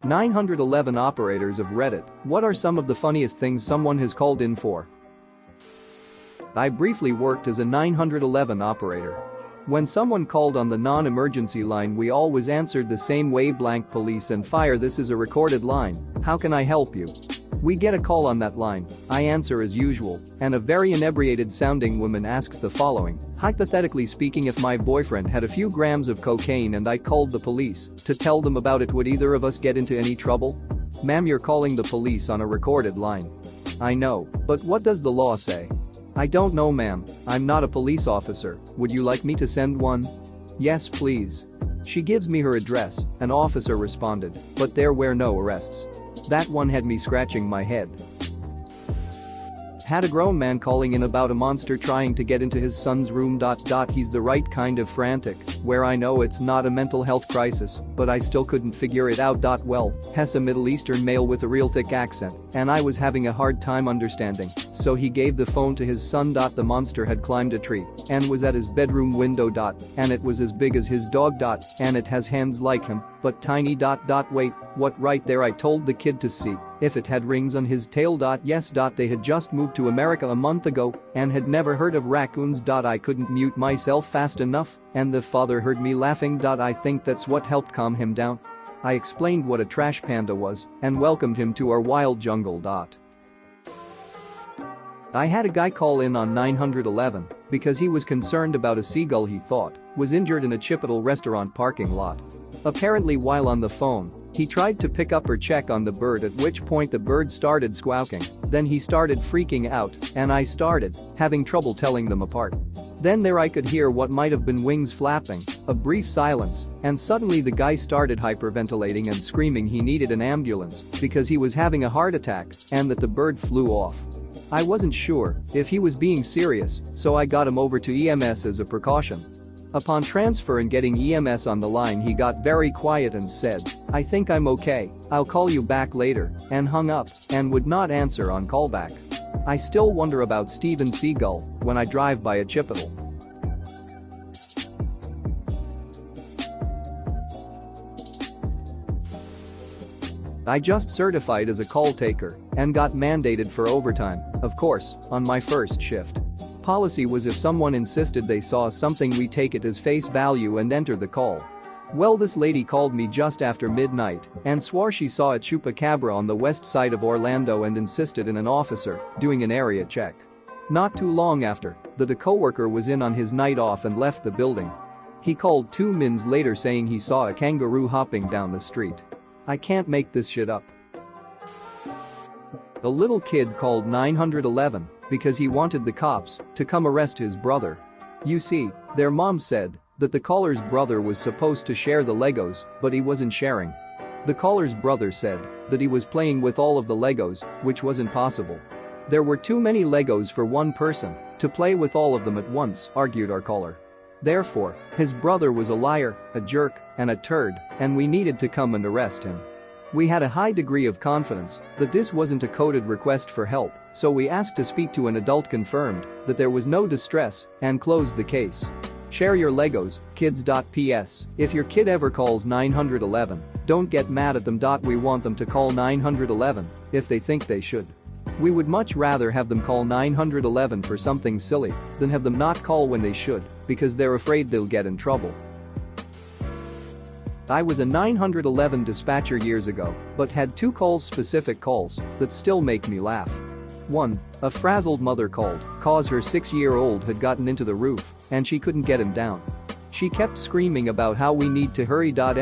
911 operators of Reddit, what are some of the funniest things someone has called in for? I briefly worked as a 911 operator. When someone called on the non-emergency line, we always answered the same way: blank police and fire, this is a recorded line, how can I help you? We get a call on that line, I answer as usual, and a very inebriated sounding woman asks the following: hypothetically speaking, if my boyfriend had a few grams of cocaine and I called the police to tell them about it, would either of us get into any trouble? Ma'am, you're calling the police on a recorded line. I know, but what does the law say? I don't know, ma'am, I'm not a police officer, would you like me to send one? Yes, please. She gives me her address, an officer responded, but there were no arrests. That one had me scratching my head. Had a grown man calling in about a monster trying to get into his son's room. He's the right kind of frantic, where I know it's not a mental health crisis, but I still couldn't figure it out. Well, he's a Middle Eastern male with a real thick accent, and I was having a hard time understanding, so he gave the phone to his son. The monster had climbed a tree and was at his bedroom window. And it was as big as his dog. And it has hands like him, but tiny. Wait, what? Right there, I told the kid to see if it had rings on his tail. Yes. They had just moved to America a month ago and had never heard of raccoons. I couldn't mute myself fast enough, and the father heard me laughing. I think that's what helped calm him down. I explained what a trash panda was and welcomed him to our wild jungle. I had a guy call in on 911 because he was concerned about a seagull he thought was injured in a Chipotle restaurant parking lot. Apparently, while on the phone, he tried to pick up or check on the bird, at which point the bird started squawking. Then he started freaking out, and I started having trouble telling them apart. Then there I could hear what might have been wings flapping, a brief silence, and suddenly the guy started hyperventilating and screaming he needed an ambulance because he was having a heart attack and that the bird flew off. I wasn't sure if he was being serious, so I got him over to EMS as a precaution. Upon transfer and getting EMS on the line, he got very quiet and said, "I think I'm okay, I'll call you back later," and hung up and would not answer on callback. I still wonder about Steven Seagal when I drive by a Chipotle. I just certified as a call taker and got mandated for overtime, of course, on my first shift. Policy was if someone insisted they saw something, we take it as face value and enter the call. Well, this lady called me just after midnight and swore she saw a chupacabra on the west side of Orlando and insisted in an officer doing an area check. Not too long after that, a coworker was in on his night off and left the building. He called 2 minutes later saying he saw a kangaroo hopping down the street. I can't make this shit up. A little kid called 911 because he wanted the cops to come arrest his brother. You see, their mom said that the caller's brother was supposed to share the Legos, but he wasn't sharing. The caller's brother said that he was playing with all of the Legos, which wasn't possible. There were too many Legos for one person to play with all of them at once, argued our caller. Therefore, his brother was a liar, a jerk, and a turd, and we needed to come and arrest him. We had a high degree of confidence that this wasn't a coded request for help, so we asked to speak to an adult, confirmed that there was no distress, and closed the case. Share your Legos, kids. P.S. If your kid ever calls 911, don't get mad at them. We want them to call 911 if they think they should. We would much rather have them call 911 for something silly than have them not call when they should because they're afraid they'll get in trouble. I was a 911 dispatcher years ago, but had 2 specific calls that still make me laugh. 1. A frazzled mother called cause her 6-year-old had gotten into the roof and she couldn't get him down. She kept screaming about how we need to hurry. Not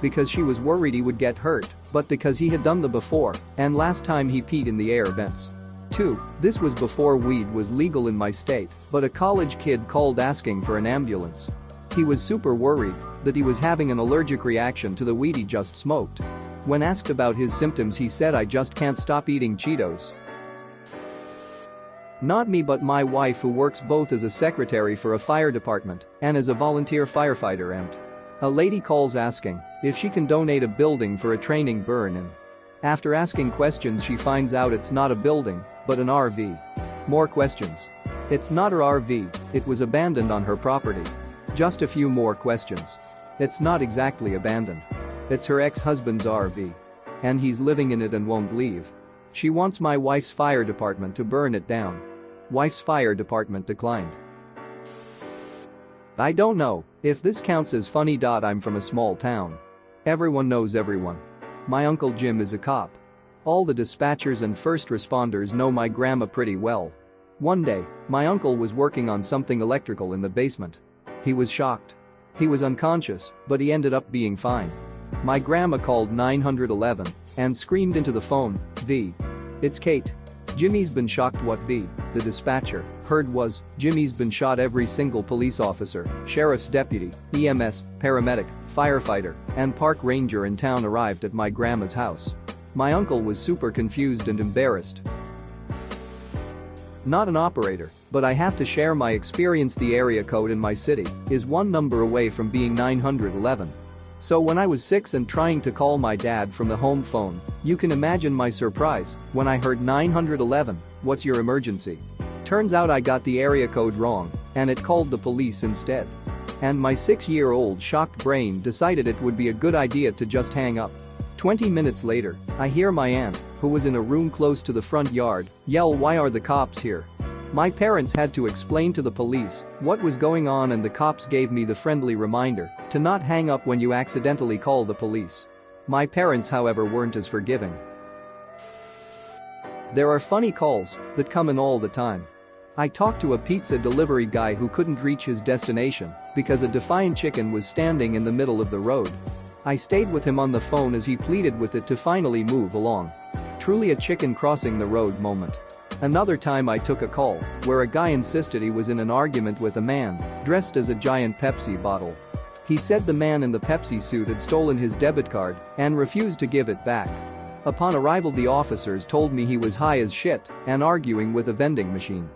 because she was worried he would get hurt, but because he had done the before and last time he peed in the air vents. 2. This was before weed was legal in my state, but a college kid called asking for an ambulance. He was super worried that he was having an allergic reaction to the weed he just smoked. When asked about his symptoms, he said, "I just can't stop eating Cheetos." Not me, but my wife, who works both as a secretary for a fire department and as a volunteer firefighter. A lady calls asking if she can donate a building for a training burn-in. After asking questions, she finds out it's not a building, but an RV. More questions. It's not her RV, it was abandoned on her property. Just a few more questions. It's not exactly abandoned. It's her ex-husband's RV. And he's living in it and won't leave. She wants my wife's fire department to burn it down. Wife's fire department declined. I don't know if this counts as funny. I'm from a small town. Everyone knows everyone. My Uncle Jim is a cop. All the dispatchers and first responders know my grandma pretty well. One day, my uncle was working on something electrical in the basement. He was shocked. He was unconscious, but he ended up being fine. My grandma called 911 and screamed into the phone, "V. It's Kate. Jimmy's been shocked." What V, the dispatcher, heard was, "Jimmy's been shot." Every single police officer, sheriff's deputy, EMS, paramedic, firefighter, and park ranger in town arrived at my grandma's house. My uncle was super confused and embarrassed. Not an operator, but I have to share my experience. The area code in my city is one number away from being 911. So when I was 6 and trying to call my dad from the home phone, you can imagine my surprise when I heard 911, "What's your emergency?" Turns out I got the area code wrong, and it called the police instead. And my 6-year-old shocked brain decided it would be a good idea to just hang up. 20 minutes later, I hear my aunt, who was in a room close to the front yard, yell, "Why are the cops here?" My parents had to explain to the police what was going on, and the cops gave me the friendly reminder to not hang up when you accidentally call the police. My parents, however, weren't as forgiving. There are funny calls that come in all the time. I talked to a pizza delivery guy who couldn't reach his destination because a defiant chicken was standing in the middle of the road. I stayed with him on the phone as he pleaded with it to finally move along. Truly a chicken crossing the road moment. Another time I took a call where a guy insisted he was in an argument with a man dressed as a giant Pepsi bottle. He said the man in the Pepsi suit had stolen his debit card and refused to give it back. Upon arrival, the officers told me he was high as shit and arguing with a vending machine.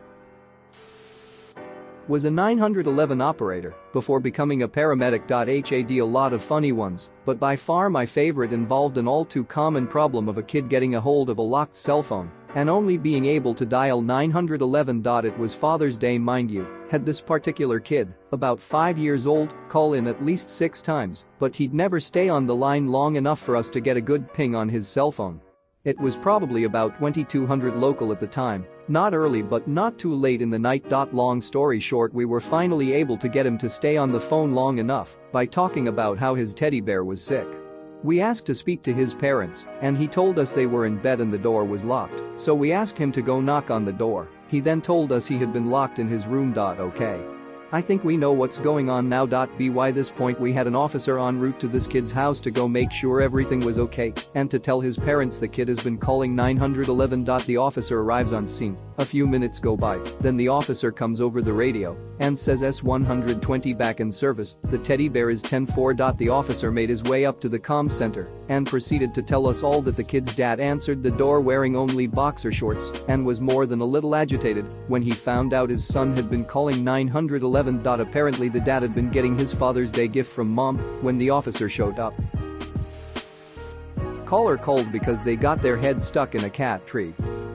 Was a 911 operator before becoming a paramedic. Had a lot of funny ones, but by far my favorite involved an all too common problem of a kid getting a hold of a locked cell phone and only being able to dial 911. It was Father's Day, mind you. Had this particular kid, about 5 years old, call in at least 6 times, but he'd never stay on the line long enough for us to get a good ping on his cell phone. It was probably about 2200 local at the time, not early but not too late in the night. Long story short, we were finally able to get him to stay on the phone long enough by talking about how his teddy bear was sick. We asked to speak to his parents, and he told us they were in bed and the door was locked, so we asked him to go knock on the door. He then told us he had been locked in his room. Okay. I think we know what's going on now. By this point we had an officer en route to this kid's house to go make sure everything was okay and to tell his parents the kid has been calling 911. The officer arrives on scene. A few minutes go by, then the officer comes over the radio and says S120 back in service, the teddy bear is 10-4. The officer made his way up to the comm center and proceeded to tell us all that the kid's dad answered the door wearing only boxer shorts and was more than a little agitated when he found out his son had been calling 911. Apparently the dad had been getting his Father's Day gift from mom when the officer showed up. Caller called because they got their head stuck in a cat tree,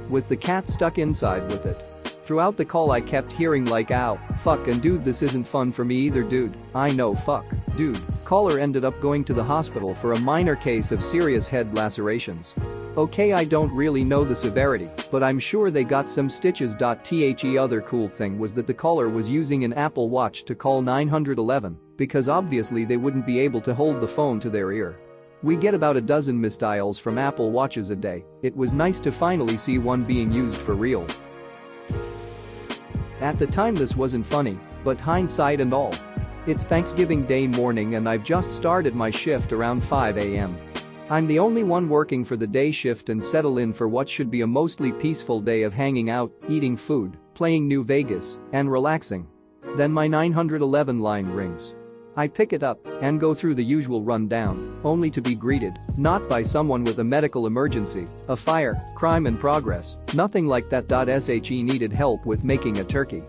with the cat stuck inside with it. Throughout the call I kept hearing like, "Ow, fuck, and dude, this isn't fun for me either, dude. I know, fuck, dude." Caller ended up going to the hospital for a minor case of serious head lacerations. Okay, I don't really know the severity, but I'm sure they got some stitches. The other cool thing was that the caller was using an Apple Watch to call 911 because obviously they wouldn't be able to hold the phone to their ear. We get about a dozen misdials from Apple Watches a day. It was nice to finally see one being used for real. At the time this wasn't funny, but hindsight and all. It's Thanksgiving Day morning and I've just started my shift around 5 a.m. I'm the only one working for the day shift and settle in for what should be a mostly peaceful day of hanging out, eating food, playing New Vegas, and relaxing. Then my 911 line rings. I pick it up and go through the usual rundown, only to be greeted not by someone with a medical emergency, a fire, crime in progress, nothing like that. She needed help with making a turkey.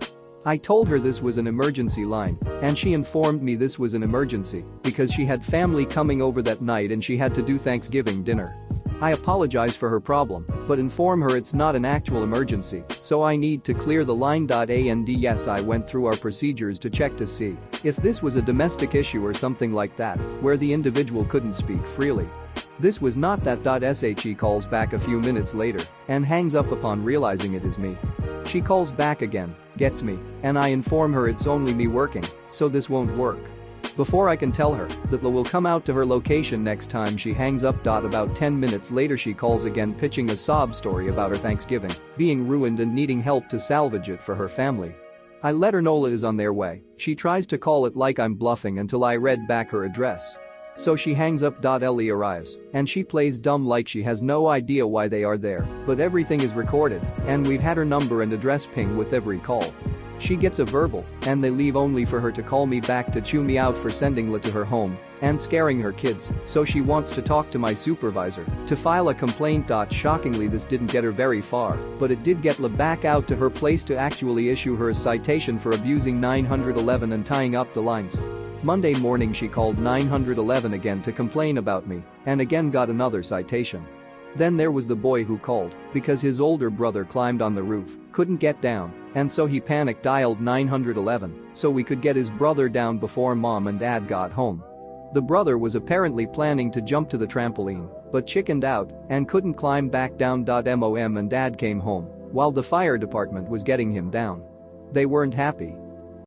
I told her this was an emergency line, and she informed me this was an emergency because she had family coming over that night and she had to do Thanksgiving dinner. I apologize for her problem, but inform her it's not an actual emergency, so I need to clear the line. And yes, I went through our procedures to check to see if this was a domestic issue or something like that, where the individual couldn't speak freely. This was not that. She calls back a few minutes later and hangs up upon realizing it is me. She calls back again, gets me, and I inform her it's only me working, so this won't work. Before I can tell her that La will come out to her location next time, she hangs up. About 10 minutes later she calls again, pitching a sob story about her Thanksgiving being ruined and needing help to salvage it for her family. I let her know it is on their way. She tries to call it like I'm bluffing until I read back her address. So she hangs up. Ellie arrives, and she plays dumb like she has no idea why they are there, but everything is recorded, and we've had her number and address ping with every call. She gets a verbal, and they leave only for her to call me back to chew me out for sending La to her home and scaring her kids, so she wants to talk to my supervisor to file a complaint. Shockingly, this didn't get her very far, but it did get La back out to her place to actually issue her a citation for abusing 911 and tying up the lines. Monday morning she called 911 again to complain about me and again got another citation. Then there was the boy who called because his older brother climbed on the roof, couldn't get down, and so he panicked, dialed 911 so we could get his brother down before mom and dad got home. The brother was apparently planning to jump to the trampoline but chickened out and couldn't climb back down. Mom and dad came home while the fire department was getting him down. They weren't happy